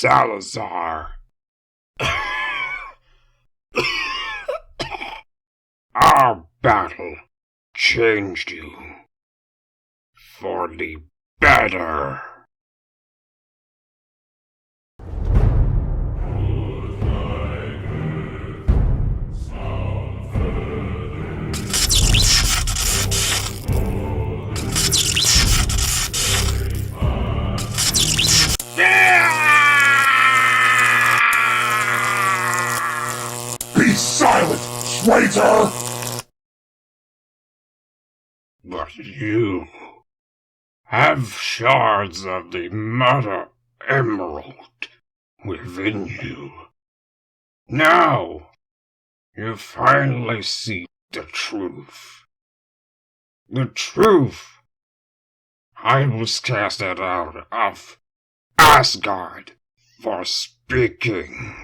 Salazar. Our battle changed you for the better. Be silent, traitor! But you have shards of the Mother Emerald within you. Now, you finally see the truth. The truth! I was casted out of Asgard for speaking.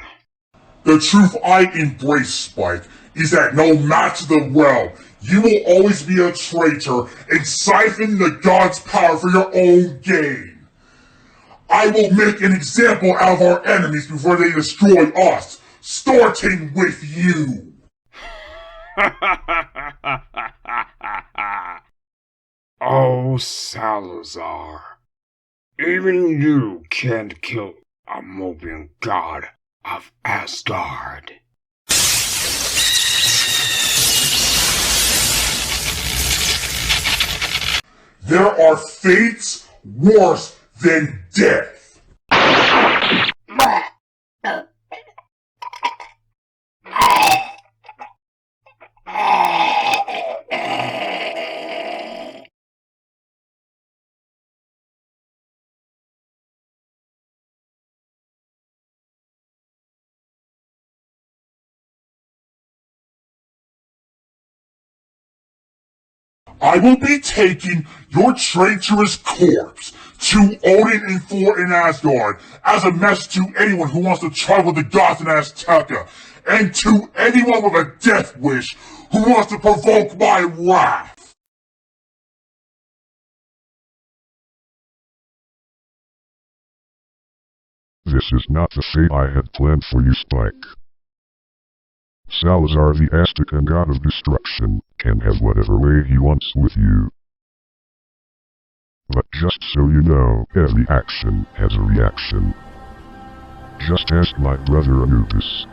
The truth I embrace, Spike, is that no matter the realm, you will always be a traitor and siphon the gods' power for your own gain. I will make an example out of our enemies before they destroy us, starting with you. Oh, Salazar. Even you can't kill a moping god of Asgard. There are fates worse than death. I will be taking your traitorous corpse to Odin and Thor in Asgard as a message to anyone who wants to travel the gods in Azteca, and to anyone with a death wish who wants to provoke my wrath. This is not the fate I had planned for you, Spike. Salazar, the Aztecan god of destruction, can have whatever way he wants with you. But just so you know, every action has a reaction. Just ask my brother Anubis.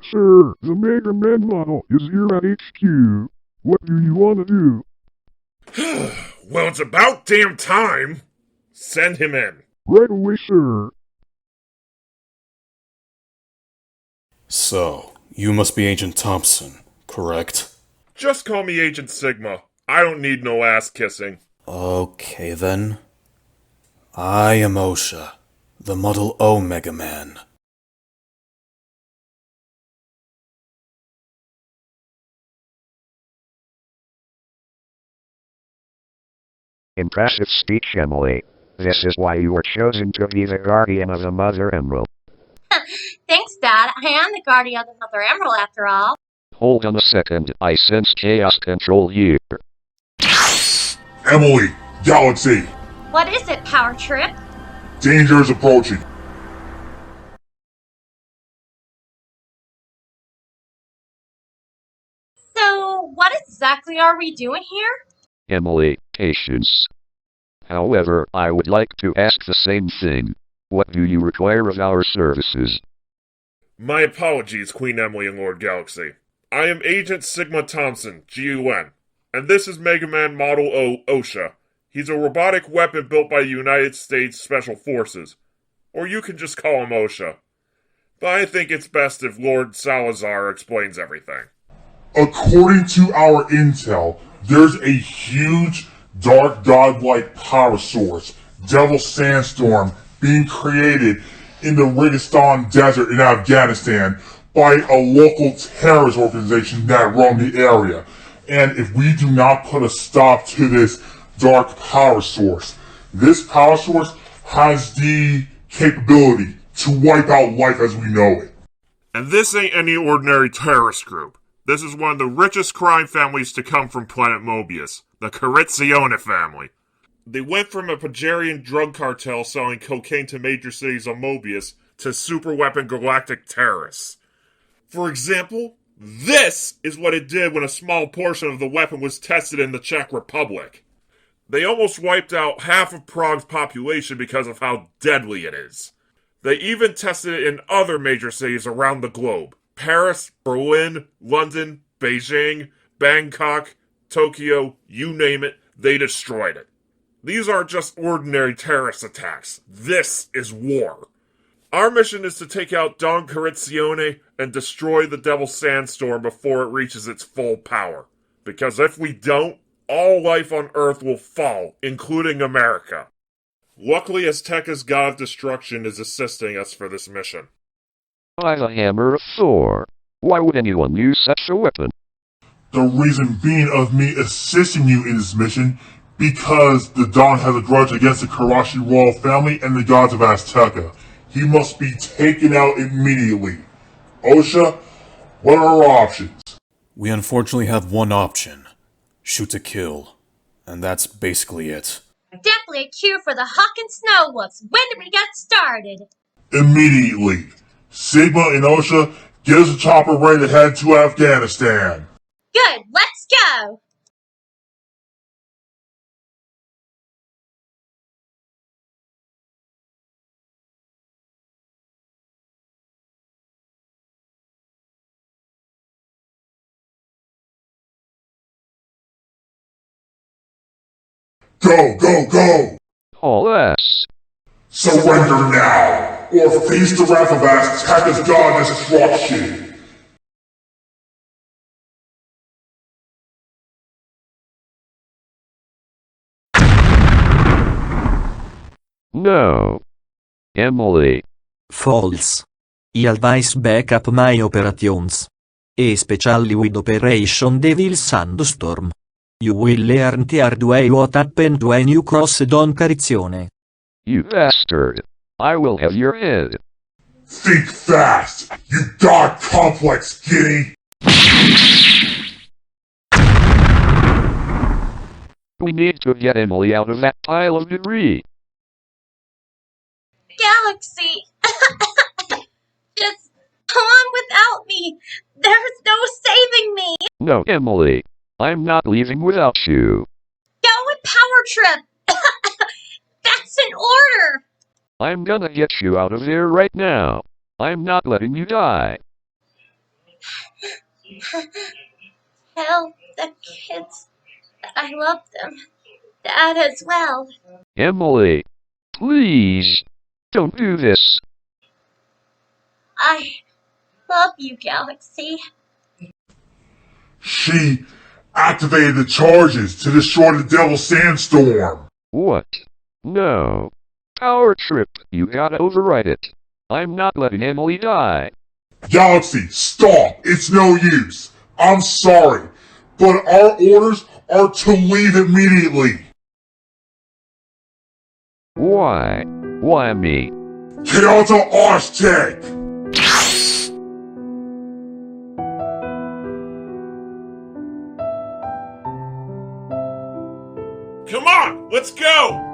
Sir, the Mega Man model is here at HQ. What do you want to do? Well, it's about damn time. Send him in. Right away, sir. So, you must be Agent Thompson, correct? Just call me Agent Sigma. I don't need no ass kissing. Okay then. I am OSHA, the Model Omega Man. Impressive speech, Emily. This is why you were chosen to be the guardian of the Mother Emerald. Thanks, Dad. I am the guardian of the Mother Emerald, after all. Hold on a second, I sense chaos control here. Emily, Galaxy, What is it, Powertrip? danger is approaching. So, what exactly are we doing here? Emily, patience. However, I would like to ask the same thing. What do you require of our services? My apologies, Queen Emily and Lord Galaxy. I am Agent Sigma Thompson, GUN, and this is Mega Man Model O OSHA. He's a robotic weapon built by the United States Special Forces. Or you can just call him OSHA. But I think it's best if Lord Salazar explains everything. According to our intel, there's a huge, dark godlike power source, Devil Sandstorm, being created in the Registan Desert in Afghanistan by a local terrorist organization that roam the area. And if we do not put a stop to this dark power source, this power source has the capability to wipe out life as we know it. And this ain't any ordinary terrorist group. This is one of the richest crime families to come from planet Mobius, the Courtney family. They went from a Pajarian drug cartel selling cocaine to major cities on Mobius to superweapon galactic terrorists. For example, this is what it did when a small portion of the weapon was tested in the Czech Republic. They almost wiped out half of Prague's population because of how deadly it is. They even tested it in other major cities around the globe. Paris, Berlin, London, Beijing, Bangkok, Tokyo, you name it, they destroyed it. These aren't just ordinary terrorist attacks. This is war. Our mission is to take out Don Corruzione and destroy the Devil Sandstorm before it reaches its full power. Because if we don't, all life on Earth will fall, including America. Luckily, Azteca's god of destruction is assisting us for this mission. By the hammer of Thor. Why would anyone use such a weapon? The reason being of me assisting you in this mission, because the Don has a grudge against the Karashi royal family and the gods of Azteca. He must be taken out immediately. OSHA, what are our options? We unfortunately have one option. Shoot to kill. And that's basically it. Definitely a cue for the Hawk and Snow Wolves. When do we get started? Immediately. Sigma and OSHA, get us a chopper ready to head to Afghanistan. Good, let's go! Go, go, go! All S. Surrender now, or face the wrath of Azteca's god destruction. No. Emily. False. I advice backup my operations. Especially with Operation Devil Sandstorm. You will learn the hard way what happened when you crossed Don Corruzione. You bastard. I will have your head. Think fast, you god complex guinea! We need to get Emily out of that pile of debris. Galaxy! Just go on without me! There's no saving me! No, Emily. I'm not leaving without you. Go with Powertrip! That's an order! I'm gonna get you out of there right now. I'm not letting you die. Tell the kids that I love them. Dad as well. Emily. Please. Don't do this. I love you, Galaxy. She activated the charges to destroy the Devil Sandstorm. What? No. Powertrip, you gotta override it. I'm not letting Emily die. Galaxy, stop! It's no use. I'm sorry, but our orders are to leave immediately. Why? Why me? Chaota Aztec! Come on, let's go!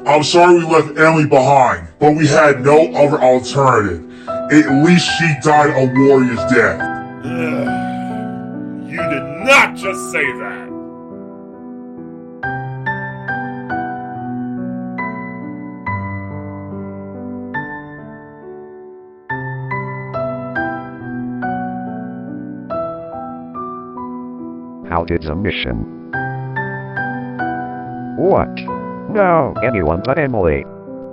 I'm sorry we left Emily behind, but we had no other alternative. At least she died a warrior's death. You did not just say that! How did the mission? What? No, anyone but Emily.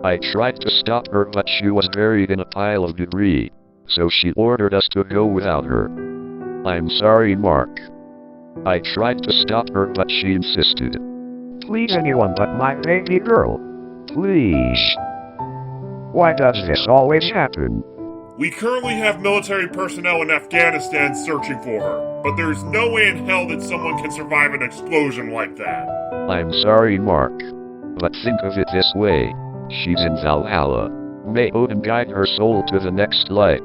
I tried to stop her, but she was buried in a pile of debris, so she ordered us to go without her. I'm sorry, Mark. I tried to stop her, but she insisted. Please, anyone but my baby girl. Please. Why does this always happen? We currently have military personnel in Afghanistan searching for her, but there's no way in hell that someone can survive an explosion like that. I'm sorry, Mark. But think of it this way. She's in Valhalla. May Odin guide her soul to the next life.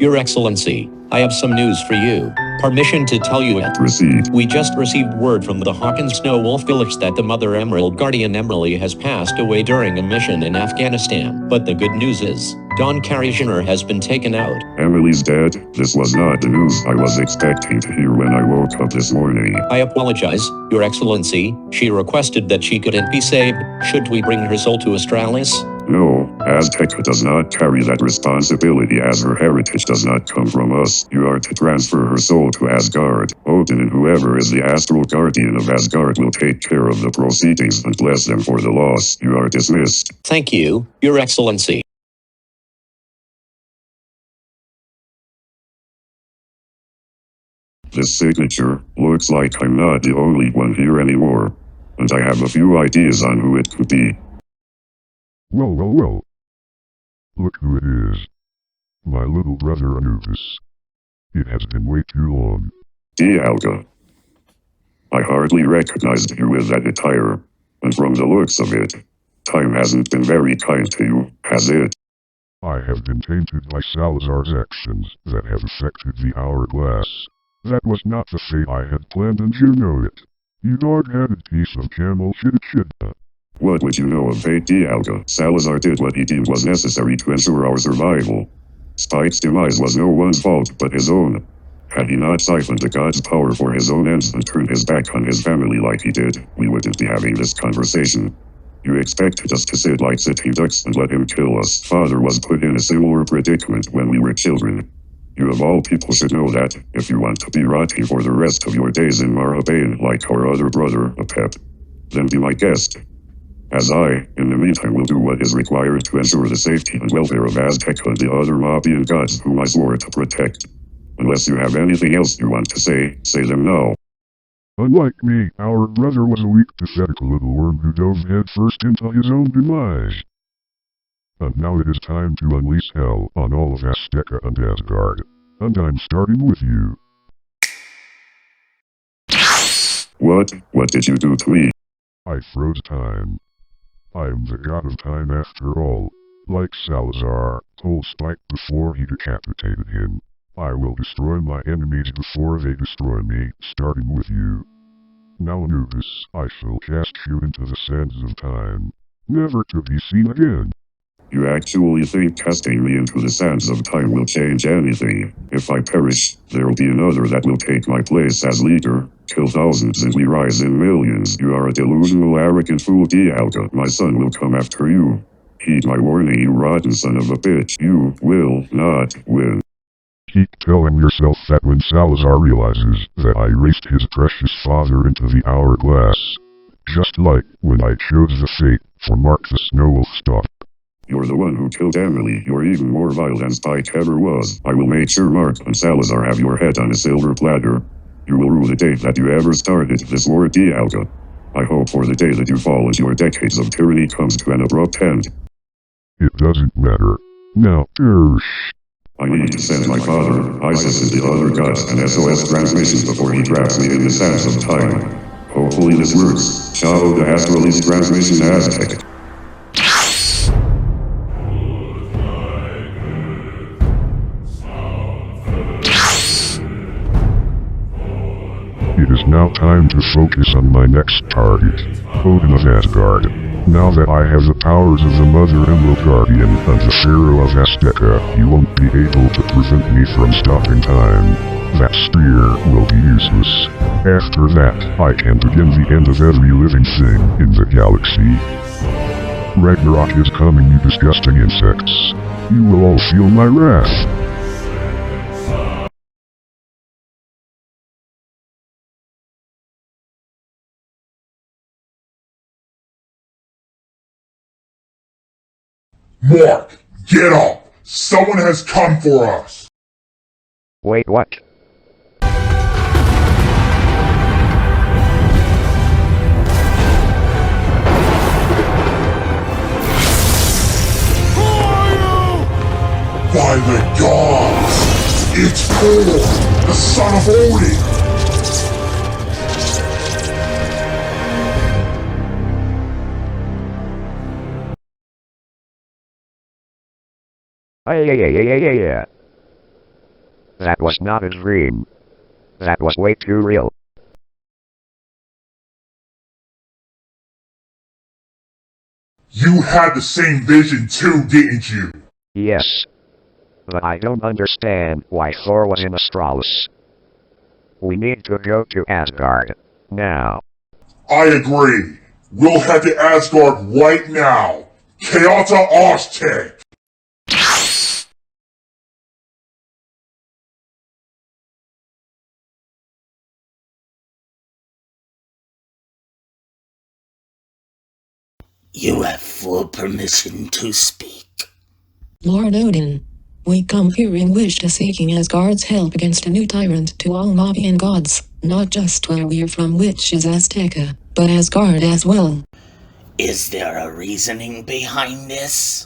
Your Excellency, I have some news for you. Permission to tell you it. Proceed. We just received word from the Hawkins Snow Wolf village that the Mother Emerald Guardian Emily has passed away during a mission in Afghanistan. But the good news is, Don Carrigener has been taken out. Emily's dead? This was not the news I was expecting to hear when I woke up this morning. I apologize, Your Excellency. She requested that she couldn't be saved. Should we bring her soul to Astralis? No, Azteca does not carry that responsibility as her heritage does not come from us. You are to transfer her soul to Asgard. Odin and whoever is the astral guardian of Asgard will take care of the proceedings and bless them for the loss. You are dismissed. Thank you, Your Excellency. This signature looks like I'm not the only one here anymore. And I have a few ideas on who it could be. Well. Look who it is. My little brother Anubis. It has been way too long. Dialga. I hardly recognized you with that attire. And from the looks of it, time hasn't been very kind to you, has it? I have been tainted by Salazar's actions that have affected the hourglass. That was not the fate I had planned, and you know it. You dog-headed piece of camel shit. What would you know of fate, Dialga? Salazar did what he deemed was necessary to ensure our survival. Spike's demise was no one's fault but his own. Had he not siphoned the god's power for his own ends and turned his back on his family like he did, we wouldn't be having this conversation. You expected us to sit like sitting ducks and let him kill us. Father was put in a similar predicament when we were children. You of all people should know that, if you want to be rotting for the rest of your days in Marabane like our other brother, Apep, then be my guest. As I, in the meantime, will do what is required to ensure the safety and welfare of Azteca and the other Mabian gods whom I swore to protect. Unless you have anything else you want to say them now. Unlike me, our brother was a weak, pathetic little worm who dove headfirst into his own demise. And now it is time to unleash hell on all of Azteca and Asgard. And I'm starting with you. What? What did you do to me? I froze time. I'm the god of time after all. Like Salazar told Spike before he decapitated him. I will destroy my enemies before they destroy me, starting with you. Now Anubis, I shall cast you into the sands of time, never to be seen again. You actually think casting me into the sands of time will change anything? If I perish, there'll be another that will take my place as leader, kill thousands and we rise in millions. You are a delusional, arrogant fool, Dialga. My son will come after you. Heed my warning, you rotten son of a bitch. You will not win. Keep telling yourself that when Salazar realizes that I raced his precious father into the hourglass. Just like when I chose the fate for Mark the Snowwolf stop. You're the one who killed Emily. You're even more vile than Spike ever was. I will make sure Mark and Salazar have your head on a silver platter. You will rue the day that you ever started this war, Dialga. I hope for the day that you fall as your decades of tyranny comes to an abrupt end. It doesn't matter. Now, I need to send my father, Isis and the other gods, an SOS transmission before he traps me in the sands of time. Hopefully this works. Ciao, the Astralist transmission Aztec. it is now time to focus on my next target, Odin of Asgard. Now that I have the powers of the Mother Emerald Guardian and the Pharaoh of Azteca, you won't be able to prevent me from stopping time. That spear will be useless. After that, I can begin the end of every living thing in the galaxy. Ragnarok is coming, you disgusting insects. You will all feel my wrath. Mark, get up! Someone has come for us! Wait, what? By the gods! It's Thor, the son of Odin! Yeah. That was not a dream. That was way too real. You had the same vision too, didn't you? Yes. But I don't understand why Thor was in Astralis. We need to go to Asgard. Now. I agree. We'll head to Asgard right now. Chaota Aztec! You have full permission to speak. Lord Odin, we come here in wish to seeking Asgard's help against a new tyrant to all Mavian gods, not just where we're from, which is Azteca, but Asgard as well. Is there a reasoning behind this?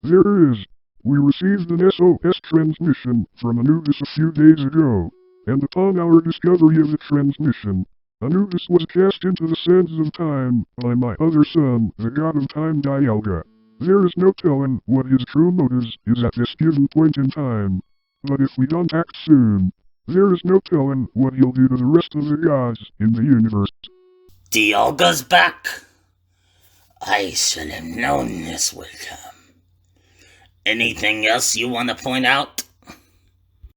There is. We received an SOS transmission from Anubis a few days ago, and upon our discovery of the transmission, Anubis was cast into the sands of time by my other son, the god of time Dialga. There is no telling what his true motives is at this given point in time. But if we don't act soon, there is no telling what he'll do to the rest of the gods in the universe. Dialga's back. I should have known this would come. Anything else you want to point out?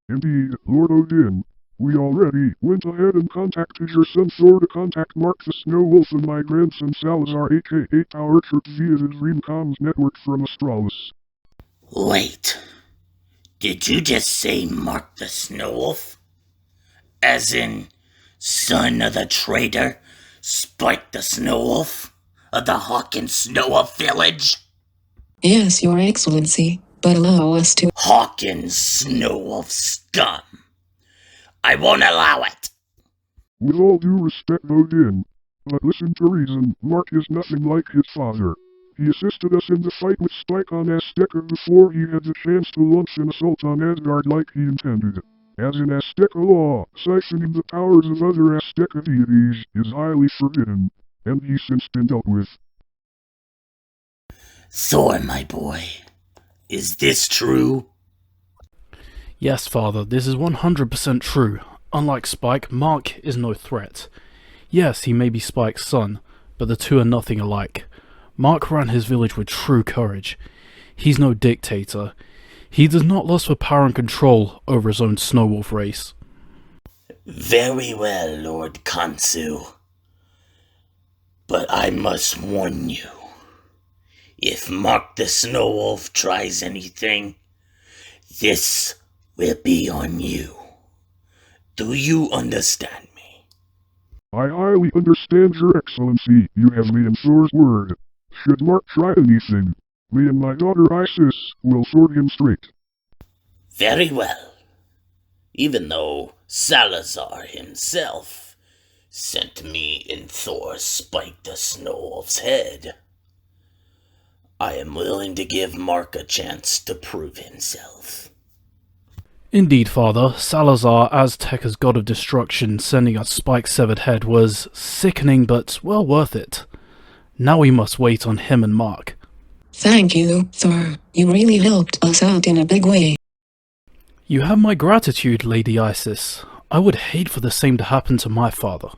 Indeed, Lord Odin. We already went ahead and contacted your son Thor to contact Mark the Snowwolf and my grandson Salazar aka Powertrip via the Dream Comms network from Astralis. Wait. Did you just say Mark the Snowwolf? As in, son of the traitor, Spike the Snowwolf, of the Hawkins Snowwolf village? Yes, Your Excellency, but allow us to— Hawkins Snowwolf scum. I won't allow it. With all due respect, Odin, but listen to reason, Mark is nothing like his father. He assisted us in the fight with Spike on Azteca before he had the chance to launch an assault on Asgard like he intended. As in Azteca law, siphoning the powers of other Azteca deities is highly forbidden, and he's since been dealt with. Thor, my boy, is this true? Yes, Father, this is 100% true. Unlike Spike, Mark is no threat. Yes, he may be Spike's son, but the two are nothing alike. Mark ran his village with true courage. He's no dictator. He does not lust for power and control over his own Snow Wolf race. Very well, Lord Kansu. But I must warn you. If Mark the Snow Wolf tries anything, this will be on you. Do you understand me? I highly understand, Your Excellency. You have the Emperor's word. Should Mark try anything, me and my daughter Isis will sort him straight. Very well. Even though Salazar himself sent me and Thor spike the Snow Wolf's head, I am willing to give Mark a chance to prove himself. Indeed, Father, Salazar, Azteca's god of destruction, sending us Spike's severed head was sickening but well worth it. Now we must wait on him and Mark. Thank you, Thor. You really helped us out in a big way. You have my gratitude, Lady Isis. I would hate for the same to happen to my father.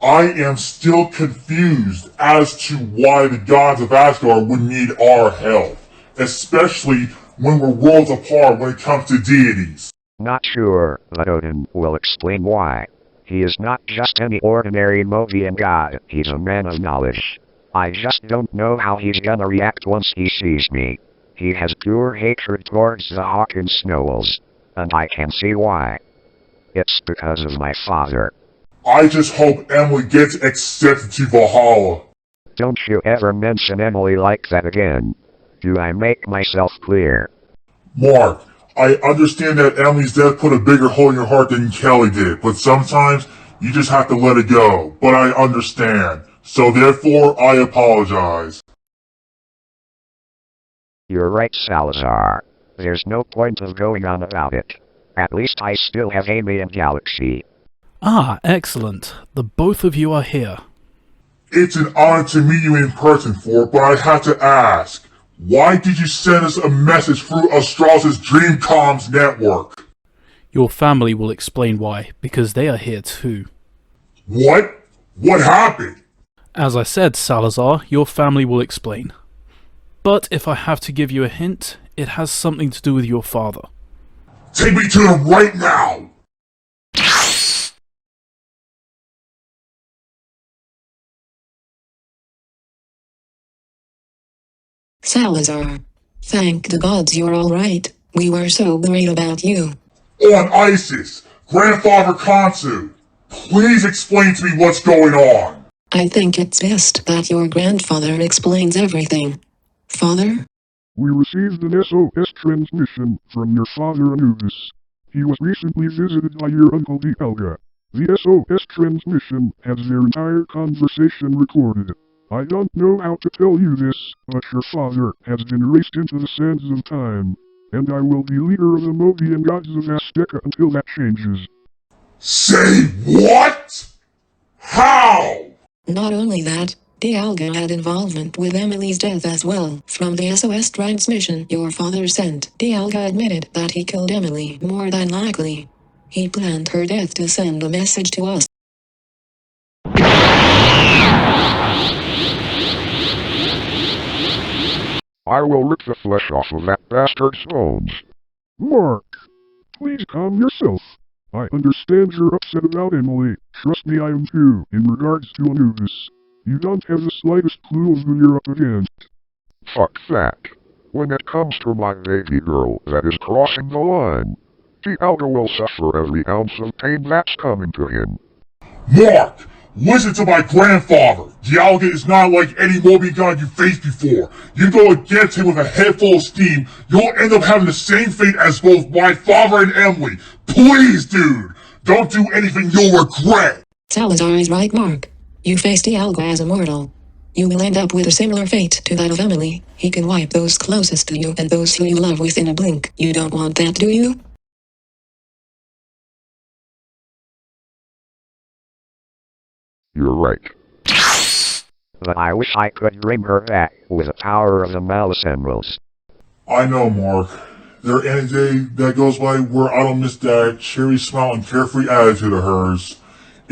I am still confused as to why the gods of Asgard would need our help, especially when we're worlds apart when it comes to deities. Not sure, but Odin will explain why. He is not just any ordinary Mobian god, he's a man of knowledge. I just don't know how he's gonna react once he sees me. He has pure hatred towards the Hawk and Snowwolves, and I can see why. It's because of my father. I just hope Emily gets accepted to Valhalla. Don't you ever mention Emily like that again. Do I make myself clear? Mark, I understand that Emily's death put a bigger hole in your heart than Kelly did, but sometimes you just have to let it go. But I understand. So therefore, I apologize. You're right, Salazar. There's no point of going on about it. At least I still have Amy and Galaxy. Ah, excellent. The both of you are here. It's an honor to meet you in person, Thor, but I have to ask, why did you send us a message through Astralis' Dreamcomms network? Your family will explain why, because they are here too. What? What happened? As I said, Salazar, your family will explain. But if I have to give you a hint, it has something to do with your father. Take me to him right now! Salazar. Thank the gods you're alright. We were so worried about you. On Isis, Grandfather Kansu, please explain to me what's going on. I think it's best that your grandfather explains everything. Father? We received an SOS transmission from your father Anubis. He was recently visited by your uncle Dialga. The SOS transmission has their entire conversation recorded. I don't know how to tell you this, but your father has been erased into the sands of time, and I will be leader of the Mobian gods of Azteca until that changes. Say what? How? Not only that, Dialga had involvement with Emily's death as well. From the SOS transmission your father sent, Dialga admitted that he killed Emily more than likely. He planned her death to send a message to us. I will rip the flesh off of that bastard's bones. Mark, please calm yourself. I understand you're upset about Emily. Trust me, I am too, in regards to Anubis. You don't have the slightest clue of who you're up against. Fuck that. When it comes to my baby girl that is crossing the line, Dialga will suffer every ounce of pain that's coming to him. Mark, listen to my grandfather. Dialga is not like any Mobian god you faced before. You go against him with a head full of steam, you'll end up having the same fate as both my father and Emily. Please, dude, don't do anything you'll regret. Salazar is right, Mark. You face Dialga as a mortal. You will end up with a similar fate to that of Emily. He can wipe those closest to you and those who you love within a blink. You don't want that, do you? You're right. But I wish I could bring her back with the power of the Malice Emeralds. I know, Mark. There ain't a day that goes by where I don't miss that cherry smile and carefree attitude of hers.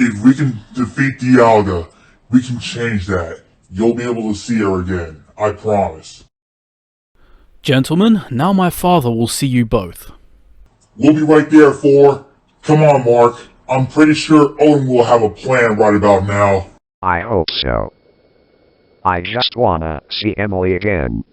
If we can defeat Dialga, we can change that. You'll be able to see her again. I promise. Gentlemen, now my father will see you both. We'll be right there, Thor. Come on, Mark. I'm pretty sure Odin will have a plan right about now. I hope so. I just wanna see Emily again.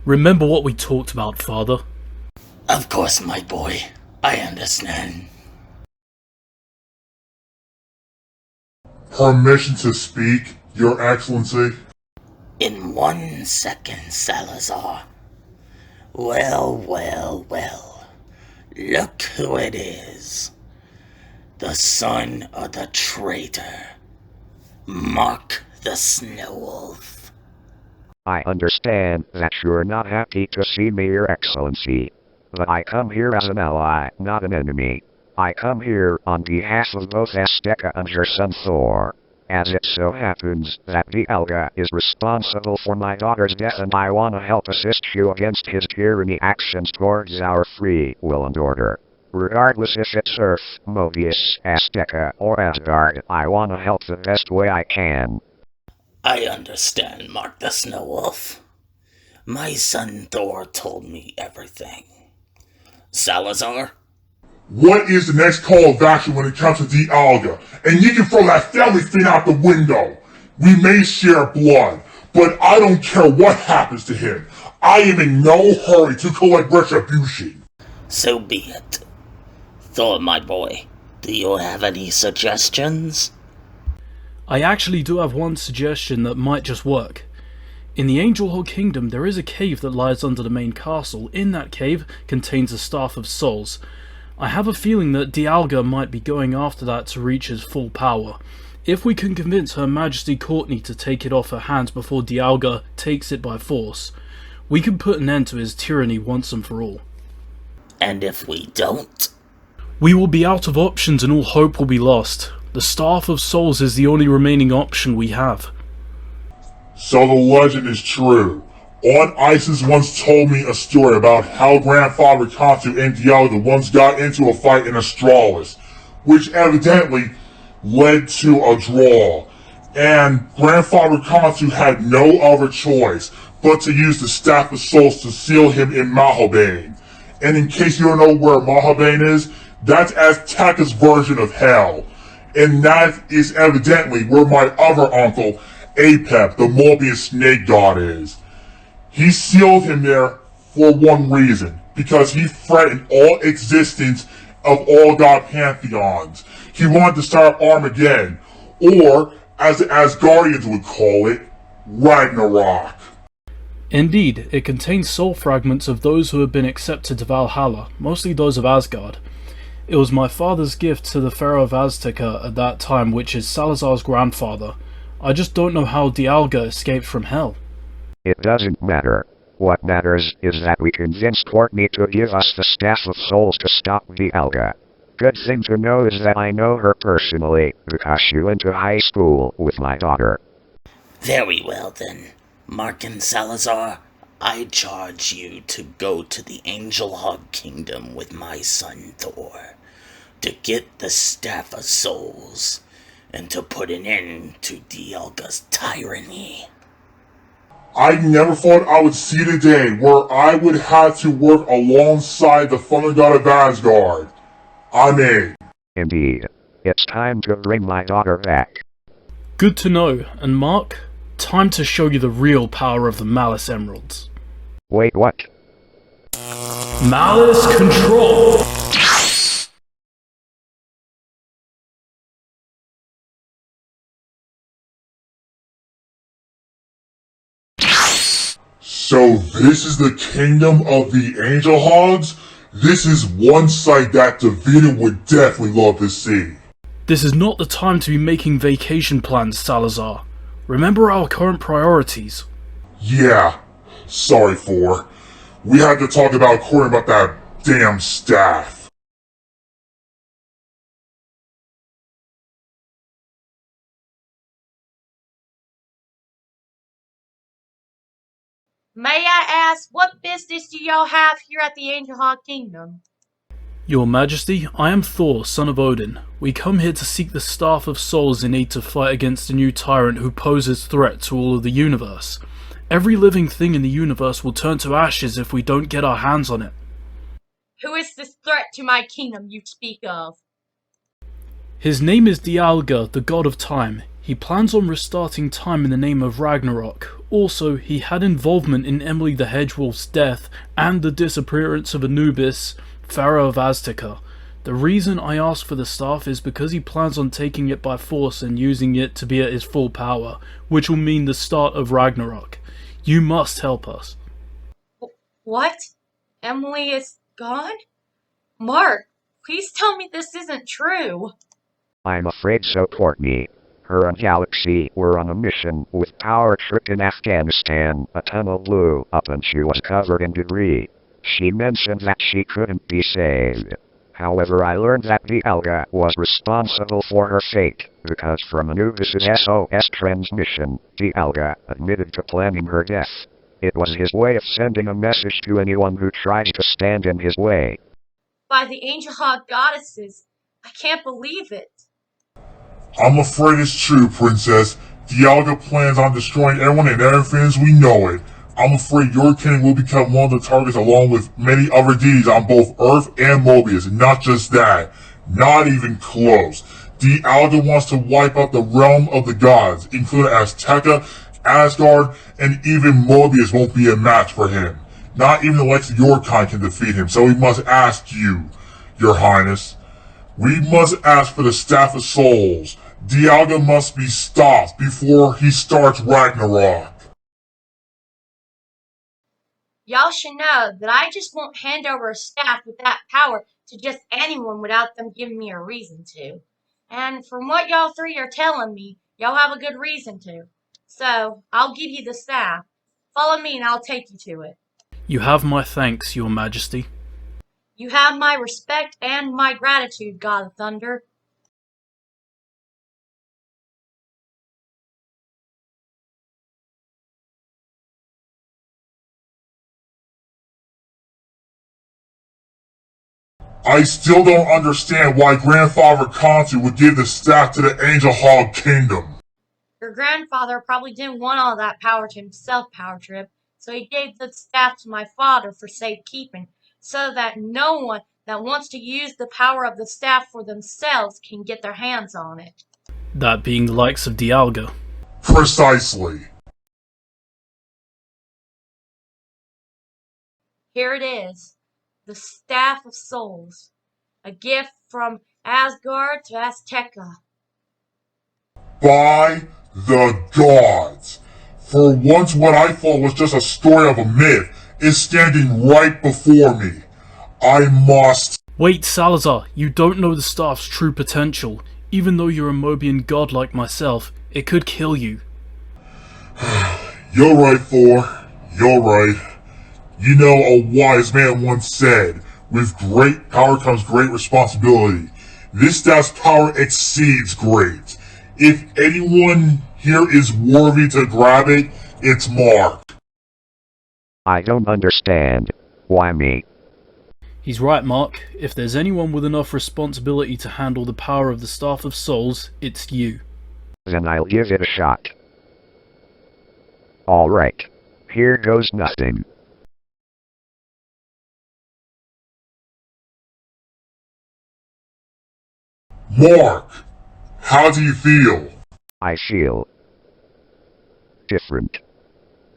Remember what we talked about, father? Of course, my boy. I understand. Permission to speak, Your Excellency? In 1 second, Salazar. Well. Look who it is. The son of the traitor. Mark the Snow Wolf. I understand that you're not happy to see me, Your Excellency. But I come here as an ally, not an enemy. I come here on behalf of both Azteca and your son Thor. As it so happens that Dialga is responsible for my daughter's death, and I want to help assist you against his tyranny actions towards our free will and order. Regardless if it's Earth, Mobius, Azteca, or Asgard, I want to help the best way I can. I understand, Mark the Snow Wolf. My son Thor told me everything. Salazar? What is the next call of action when it comes to Dialga? And you can throw that family thing out the window. We may share blood, but I don't care what happens to him. I am in no hurry to collect retribution. So be it. Thor, my boy, do you have any suggestions? I actually do have one suggestion that might just work. In the Angelhog Kingdom, there is a cave that lies under the main castle. In that cave contains a Staff of Souls. I have a feeling that Dialga might be going after that to reach his full power. If we can convince Her Majesty Courtney to take it off her hands before Dialga takes it by force, we can put an end to his tyranny once and for all. And if we don't? We will be out of options and all hope will be lost. The Staff of Souls is the only remaining option we have. So the legend is true. On Isis once told me a story about how Grandfather Kantu and Dialga once got into a fight in Astralis, which evidently led to a draw. And Grandfather Kantu had no other choice but to use the Staff of Souls to seal him in Mahabane. And in case you don't know where Mahabane is, that's Azteca's version of hell. And that is evidently where my other uncle, Apep, the Mobius snake god, is. He sealed him there for one reason, because he threatened all existence of all god pantheons. He wanted to start Armageddon, or, as the Asgardians would call it, Ragnarok. Indeed, it contains soul fragments of those who have been accepted to Valhalla, mostly those of Asgard. It was my father's gift to the Pharaoh of Azteca at that time, which is Salazar's grandfather. I just don't know how Dialga escaped from hell. It doesn't matter. What matters is that we convinced Courtney to give us the Staff of Souls to stop Dialga. Good thing to know is that I know her personally, because she went to high school with my daughter. Very well then. Mark and Salazar, I charge you to go to the Angelhog Kingdom with my son Thor, to get the Staff of Souls, and to put an end to Dialga's tyranny. I never thought I would see the day where I would have to work alongside the thunder god of Asgard. I'm in. Indeed. It's time to bring my daughter back. Good to know, and Mark, time to show you the real power of the Malice Emeralds. Wait, what? Malice Control! So this is the kingdom of the Angelhogs? This is one sight that Davina would definitely love to see. This is not the time to be making vacation plans, Salazar. Remember our current priorities. Yeah, sorry for. We had to talk about Courtney about that damn staff. May I ask, what business do y'all have here at the Angel Hog Kingdom? Your Majesty, I am Thor, son of Odin. We come here to seek the Staff of Souls in need to fight against a new tyrant who poses threat to all of the universe. Every living thing in the universe will turn to ashes if we don't get our hands on it. Who is this threat to my kingdom you speak of? His name is Dialga, the god of time. He plans on restarting time in the name of Ragnarok. Also, he had involvement in Emily the Hedgewolf's death and the disappearance of Anubis, Pharaoh of Azteca. The reason I ask for the staff is because he plans on taking it by force and using it to be at his full power, which will mean the start of Ragnarok. You must help us. What? Emily is gone? Mark, please tell me this isn't true. I'm afraid so, Courtney. Her and Galaxy were on a mission with Powertrip in Afghanistan. A tunnel blew up and she was covered in debris. She mentioned that she couldn't be saved. However, I learned that Dialga was responsible for her fate, because from Anubis' SOS transmission, Dialga admitted to planning her death. It was his way of sending a message to anyone who tried to stand in his way. By the Angel Hog goddesses, I can't believe it. I'm afraid it's true, Princess. Dialga plans on destroying everyone and everything as we know it. I'm afraid your king will become one of the targets along with many other deities on both Earth and Mobius. And not just that, not even close. Dialga wants to wipe out the realm of the gods, including Azteca, Asgard, and even Mobius won't be a match for him. Not even the likes of your kind can defeat him, so we must ask you, Your Highness. We must ask for the Staff of Souls. Dialga must be stopped before he starts Ragnarok. Y'all should know that I just won't hand over a staff with that power to just anyone without them giving me a reason to. And from what y'all three are telling me, y'all have a good reason to. So, I'll give you the staff. Follow me and I'll take you to it. You have my thanks, Your Majesty. You have my respect and my gratitude, God of Thunder. I still don't understand why Grandfather Conti would give the staff to the Angel Hog Kingdom. Your grandfather probably didn't want all that power to himself, Powertrip, so he gave the staff to my father for safekeeping, so that no one that wants to use the power of the staff for themselves can get their hands on it. That being the likes of Dialga. Precisely. Here it is. The Staff of Souls, a gift from Asgard to Azteca. By the gods! For once what I thought was just a story of a myth is standing right before me. I must... Wait, Salazar, you don't know the staff's true potential. Even though you're a Mobian god like myself, it could kill you. You're right, Thor. You're right. You know, a wise man once said, with great power comes great responsibility. This staff's power exceeds great. If anyone here is worthy to grab it, it's Mark. I don't understand. Why me? He's right, Mark. If there's anyone with enough responsibility to handle the power of the Staff of Souls, it's you. Then I'll give it a shot. Alright. Here goes nothing. Mark, how do you feel? I feel different.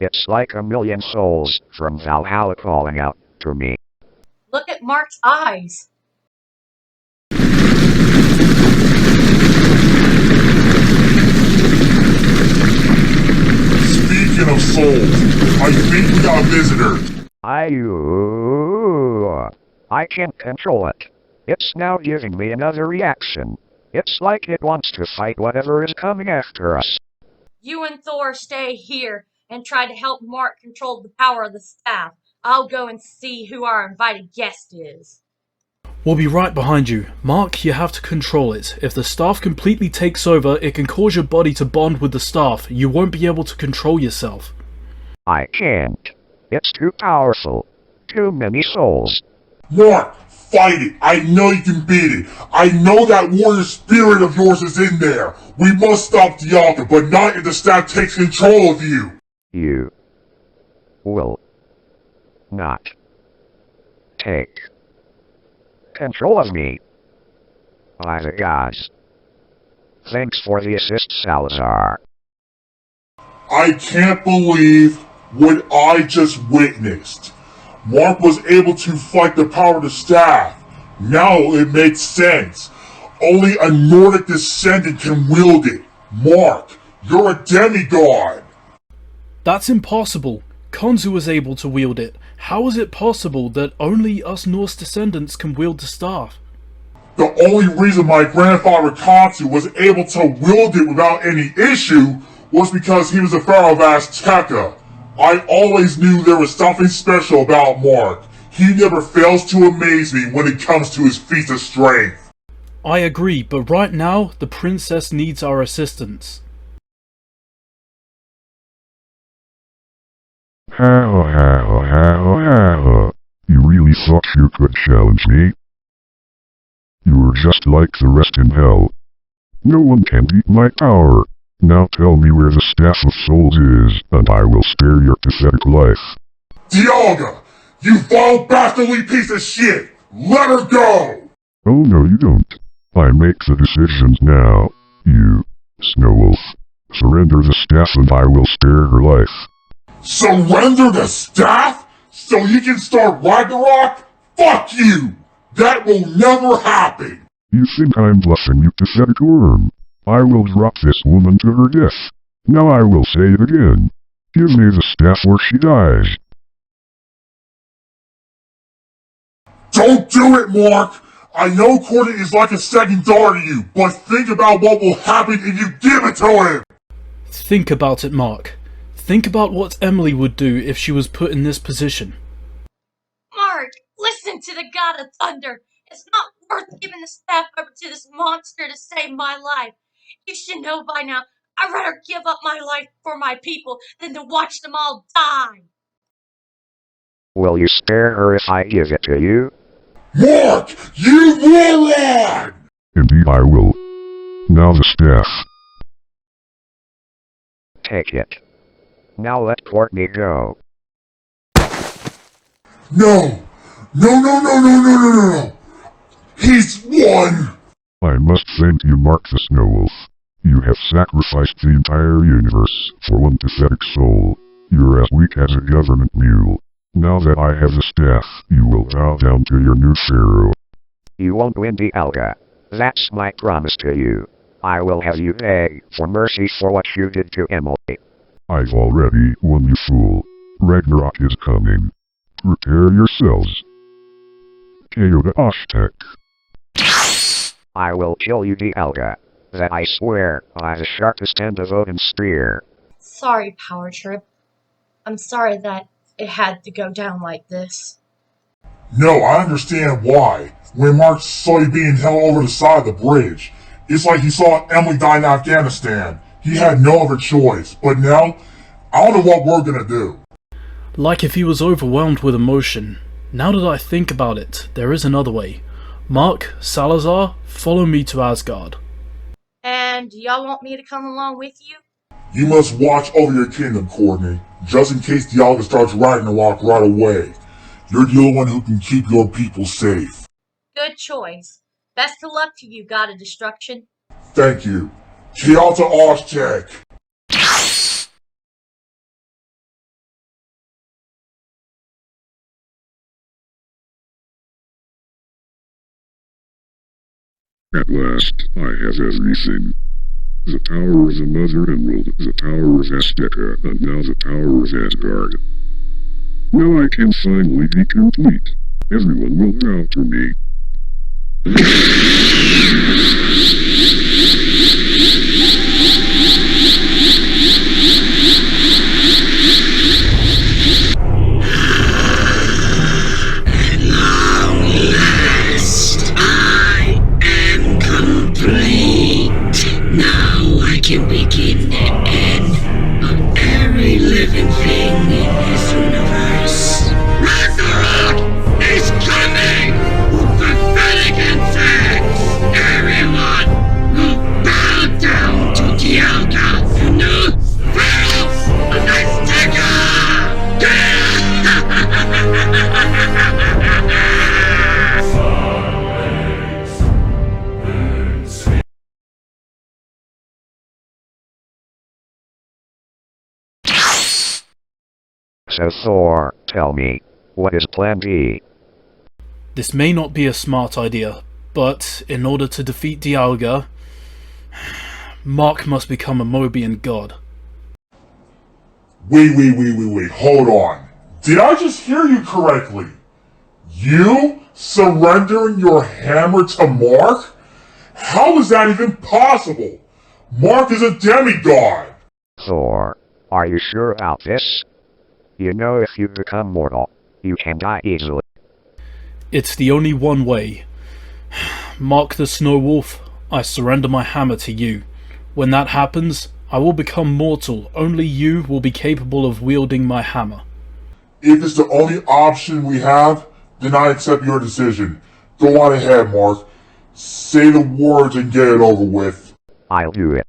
It's like a million souls from Valhalla calling out to me. Look at Mark's eyes. Speaking of souls, I think we got a visitor. I can't control it. It's now giving me another reaction. It's like it wants to fight whatever is coming after us. You and Thor stay here and try to help Mark control the power of the staff. I'll go and see who our invited guest is. We'll be right behind you. Mark, you have to control it. If the staff completely takes over, it can cause your body to bond with the staff. You won't be able to control yourself. I can't. It's too powerful. Too many souls. Mark, fight it. I know you can beat it. I know that warrior spirit of yours is in there. We must stop Dialga, but not if the staff takes control of you. You will not take control of me. By the gods. Thanks for the assist, Salazar. I can't believe what I just witnessed. Mark was able to fight the power of the staff. Now it makes sense. Only a Nordic descendant can wield it. Mark, you're a demigod. That's impossible. Konzu was able to wield it. How is it possible that only us Norse descendants can wield the staff? The only reason my grandfather Konzu was able to wield it without any issue was because he was a pharaoh of Azteca. I always knew there was something special about Mark. He never fails to amaze me when it comes to his feats of strength. I agree, but right now, the princess needs our assistance. You really thought you could challenge me? You were just like the rest in hell. No one can beat my power. Now tell me where the Staff of Souls is, and I will spare your pathetic life. Dialga! You vile bastardly piece of shit! Let her go! Oh no you don't. I make the decisions now. You, Snow Wolf, surrender the staff and I will spare her life. Surrender the staff? So you can start Ragnarok? Fuck you! That will never happen! You think I'm bluffing, you pathetic worm? I will drop this woman to her death. Now I will say it again. Give me the staff or she dies. Don't do it, Mark! I know Courtney is like a second daughter to you, but think about what will happen if you give it to him! Think about it, Mark. Think about what Emily would do if she was put in this position. Mark, listen to the God of Thunder. It's not worth giving the staff over to this monster to save my life. You should know by now, I'd rather give up my life for my people than to watch them all die. Will you spare her if I give it to you? Mark, you villain! Indeed I will. Now the staff. Take it. Now let Courtney go. No! No! He's won! I must thank you, Mark the Snow Wolf. You have sacrificed the entire universe for one pathetic soul. You're as weak as a government mule. Now that I have the staff, you will bow down to your new pharaoh. You won't win, Dialga. That's my promise to you. I will have you beg for mercy for what you did to Emily. I've already won, you fool. Ragnarok is coming. Prepare yourselves. KO the Aztec. I will kill you, Dialga. That I swear by the sharpest end of Odin's spear. Sorry, Powertrip. I'm sorry that it had to go down like this. No, I understand why. When Mark saw you being held over the side of the bridge, it's like he saw Emily die in Afghanistan. He had no other choice. But now, I don't know what we're gonna do. Like if he was overwhelmed with emotion. Now that I think about it, there is another way. Mark, Salazar, follow me to Asgard. And do y'all want me to come along with you? You must watch over your kingdom, Courtney, just in case Dialga starts Ragnarok right away. You're the only one who can keep your people safe. Good choice. Best of luck to you, God of Destruction. Thank you. Kill to Aztec! At last, I have everything. The power of the Mother Emerald, the power of Azteca, and now the power of Asgard. Now I can finally be complete. Everyone will bow to me. Can begin the end of every living thing in this universe. So Thor, tell me, what is Plan B? This may not be a smart idea, but in order to defeat Dialga, Mark must become a Mobian god. Wait, hold on. Did I just hear you correctly? You surrendering your hammer to Mark? How is that even possible? Mark is a demigod! Thor, are you sure about this? You know if you become mortal, you can die easily. It's the only one way. Mark the Snow Wolf, I surrender my hammer to you. When that happens, I will become mortal. Only you will be capable of wielding my hammer. If it's the only option we have, then I accept your decision. Go on ahead, Mark. Say the words and get it over with. I'll do it.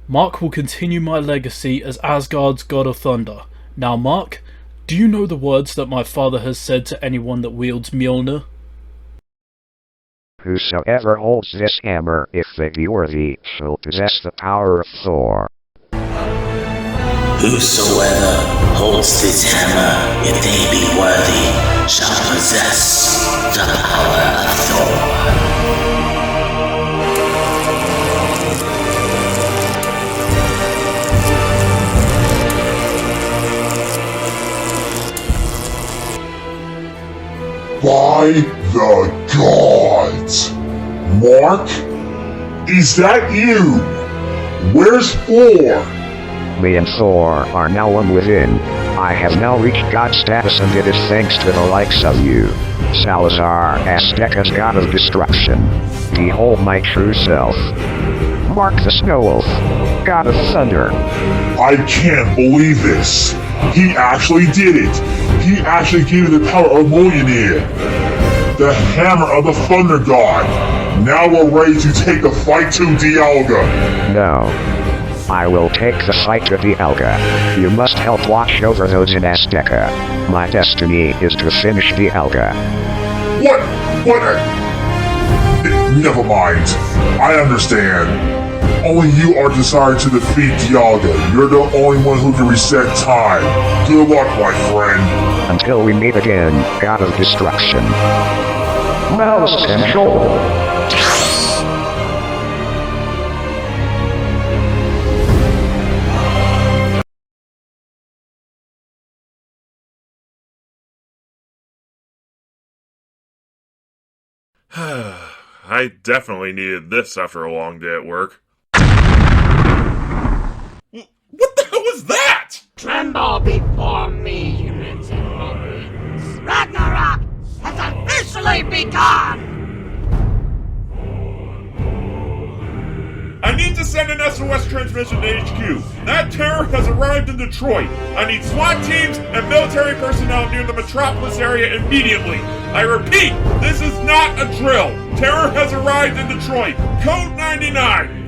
Mark will continue my legacy as Asgard's god of thunder. Now, Mark, do you know the words that my father has said to anyone that wields Mjolnir? Whosoever holds this hammer, if they be worthy, shall possess the power of Thor. Whosoever holds this hammer, if they be worthy, shall possess the power of Thor. By the gods! Mark? Is that you? Where's Thor? Me and Thor are now one within. I have now reached god status, and it is thanks to the likes of you. Salazar, Azteca's god of destruction. Behold my true self. Mark the Snow Wolf, god of thunder. I can't believe this. He actually did it. He actually gave you the power of Mjolnir, the hammer of the thunder god. Now we're ready to take the fight to Dialga. No. I will take the fight to Dialga. You must help watch over those in Azteca. My destiny is to finish Dialga. What? Never mind. I understand. Only you are desired to defeat Dialga. You're the only one who can reset time. Good luck, my friend. Until we meet again, god of destruction. Mouse Central. I definitely needed this after a long day at work. What the hell was that? Tremble before me, humans and Mobians. Ragnarok has officially begun! I need to send an SOS transmission to HQ. That terror has arrived in Detroit. I need SWAT teams and military personnel near the metropolis area immediately. I repeat, this is not a drill. Terror has arrived in Detroit. Code 99.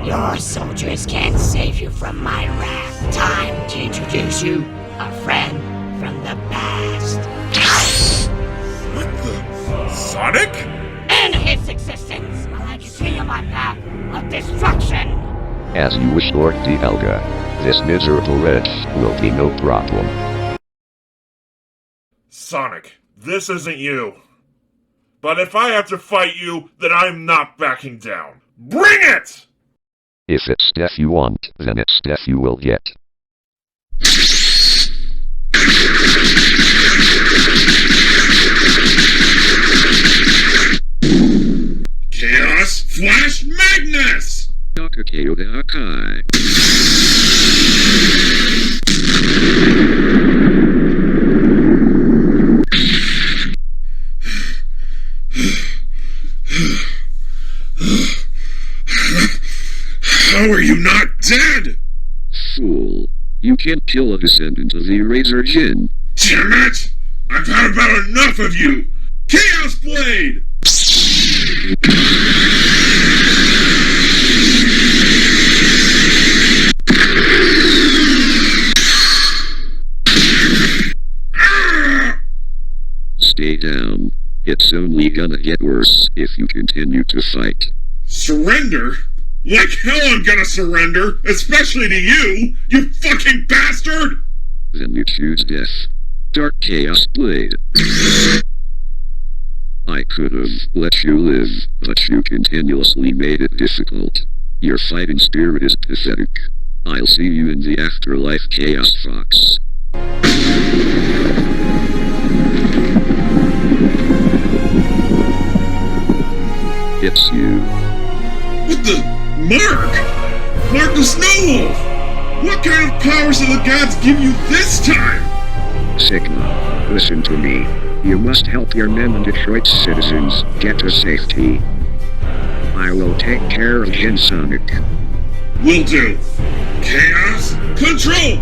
Your soldiers can't save you from my wrath. Time to introduce you a friend from the past. What the? Sonic? End his existence while I continue my path of destruction. As you wish, Lord Dialga. This miserable wretch will be no problem. Sonic, this isn't you. But if I have to fight you, then I'm not backing down. Bring it! If it's death you want, then it's death you will get. Chaos Flash Magnus! How are you not dead? Fool. You can't kill a descendant of the Razor Jinn. Damn it! I've had about enough of you! Chaos Blade! Stay down. It's only gonna get worse if you continue to fight. Surrender? Like hell I'm gonna surrender, especially to you, you fucking bastard! Then you choose death. Dark Chaos Blade. I could have let you live, but you continuously made it difficult. Your fighting spirit is pathetic. I'll see you in the afterlife, Chaos Fox. It's you. What the? Mark! Mark the Snow Wolf! What kind of powers do the gods give you this time? Sigma, listen to me. You must help your men and Detroit's citizens get to safety. I will take care of Gen Sonic. Will do. Chaos Control!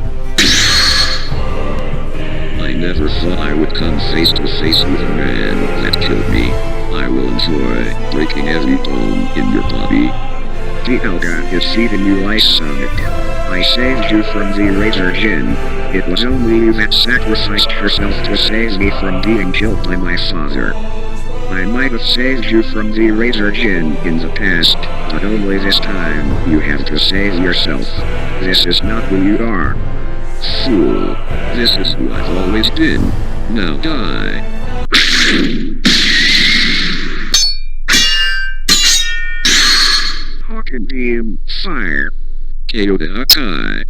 I never thought I would come face to face with a man that killed me. I will enjoy breaking every bone in your body. Dialga is feeding you Ice Sonic. I saved you from the Razor Jinn. It was only you that sacrificed herself to save me from being killed by my father. I might have saved you from the Razor Jinn in the past, but only this time you have to save yourself. This is not who you are. Fool. This is who I've always been. Now die. Hawk and Beam, fire. Kyoda Akai.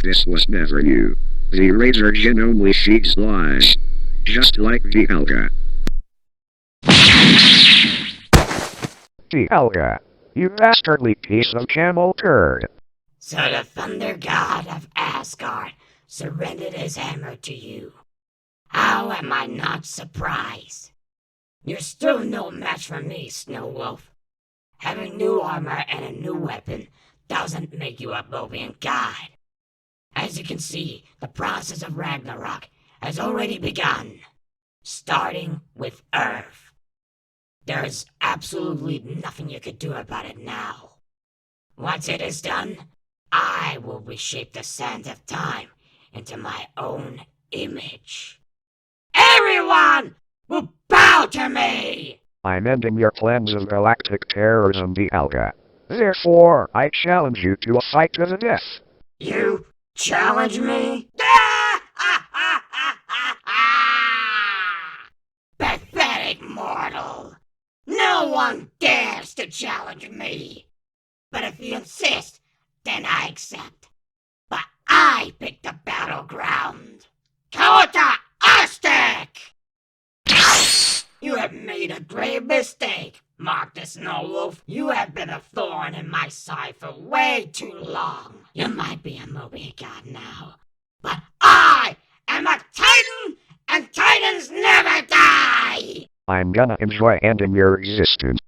This was never you. The Razor Jinn only feeds lies. Just like Dialga. Dialga, you dastardly piece of camel turd. So the thunder god of Asgard surrendered his hammer to you. How am I not surprised? You're still no match for me, Snow Wolf. Having new armor and a new weapon doesn't make you a Mobian god. As you can see, the process of Ragnarok has already begun, starting with Earth. There is absolutely nothing you could do about it now. Once it is done, I will reshape the sands of time into my own image. Everyone will bow to me! I'm ending your plans of galactic terrorism, Dialga. Therefore, I challenge you to a fight to the death. You challenge me? Pathetic mortal! No one dares to challenge me. But if you insist, then I accept. But I pick the battleground. Counter Aztec! You have made a grave mistake, Mark the Snow Wolf. You have been a thorn in my side for way too long. You might be a Mobian god now, but I am a Titan, and Titans never die! I'm gonna enjoy ending your existence.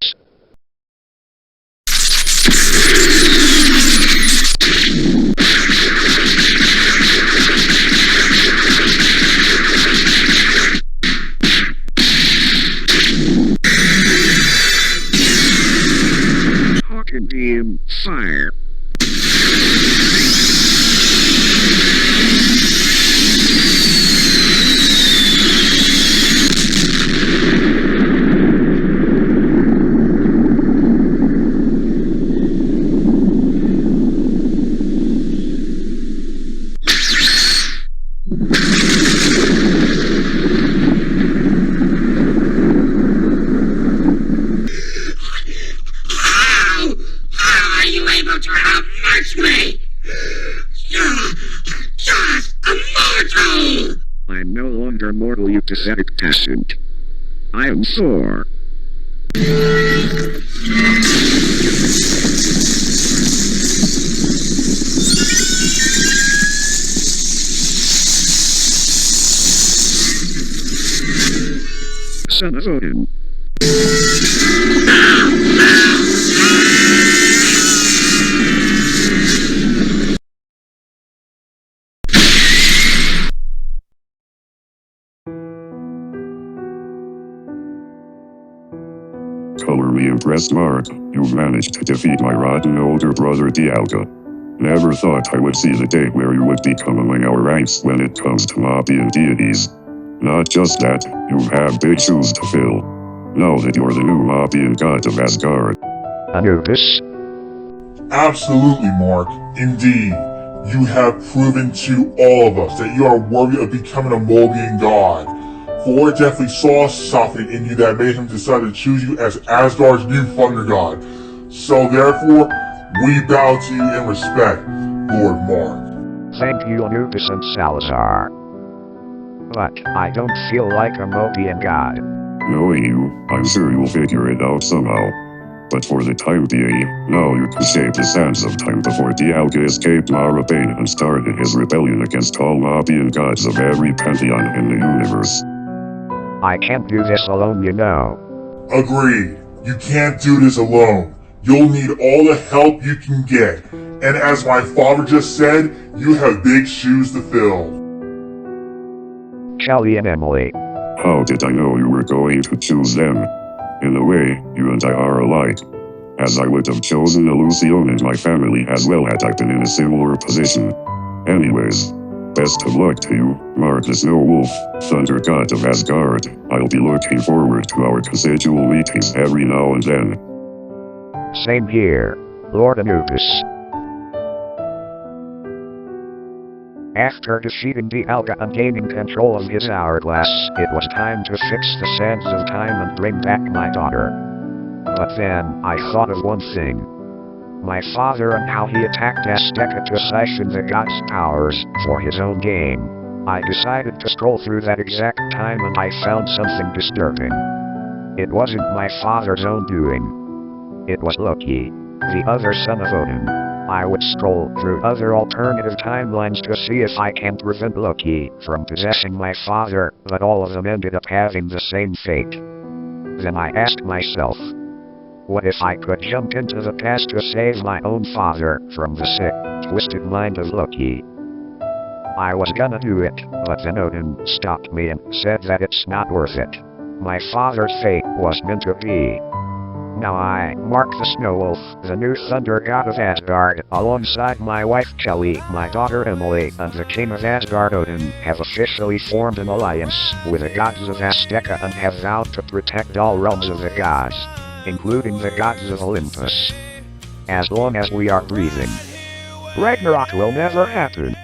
Hawk and Beam, fire. How are you able to outmatch me? You're just a mortal! I'm no longer mortal, you pathetic peasant. I am Thor. Son of Odin. colorly impressed, Mark. You managed to defeat my rotten older brother Dialga. Never thought I would see the day where you would become among our ranks when it comes to Mobian deities. Not just that, you have big shoes to fill. Now that you're the new Mobian god of Asgard. Anubis? Absolutely, Mark. Indeed. You have proven to all of us that you are worthy of becoming a Mobian god. For it definitely saw something in you that made him decide to choose you as Asgard's new thunder god. So therefore, we bow to you in respect, Lord Mark. Thank you, Anubis and Salazar. But I don't feel like a Mobian god. Knowing you, I'm sure you'll figure it out somehow. But for the time being, now you can shape the sands of time before Dialga escaped Marabane and started his rebellion against all Mobian gods of every pantheon in the universe. I can't do this alone, you know. Agreed. You can't do this alone. You'll need all the help you can get. And as my father just said, you have big shoes to fill. Kelly and Emily. How did I know you were going to choose them? In a way, you and I are alike. As I would have chosen Lucion and my family as well had I been in a similar position. Anyways, best of luck to you, Mark the Snow Wolf, Thunder God of Asgard. I'll be looking forward to our consensual meetings every now and then. Same here, Lord Anubis. After defeating Dialga and gaining control of his hourglass, it was time to fix the sands of time and bring back my daughter. But then, I thought of one thing. My father and how he attacked Azteca to siphon the god's powers for his own gain. I decided to stroll through that exact time and I found something disturbing. It wasn't my father's own doing. It was Loki, the other son of Odin. I would stroll through other alternative timelines to see if I can prevent Loki from possessing my father, but all of them ended up having the same fate. Then I asked myself, what if I could jump into the past to save my own father from the sick, twisted mind of Loki? I was gonna do it, but then Odin stopped me and said that it's not worth it. My father's fate was meant to be. Now I, Mark the Snow Wolf, the new thunder god of Asgard, alongside my wife Kelly, my daughter Emily, and the king of Asgard Odin, have officially formed an alliance with the gods of Azteca and have vowed to protect all realms of the gods, including the gods of Olympus. As long as we are breathing. Ragnarok will never happen.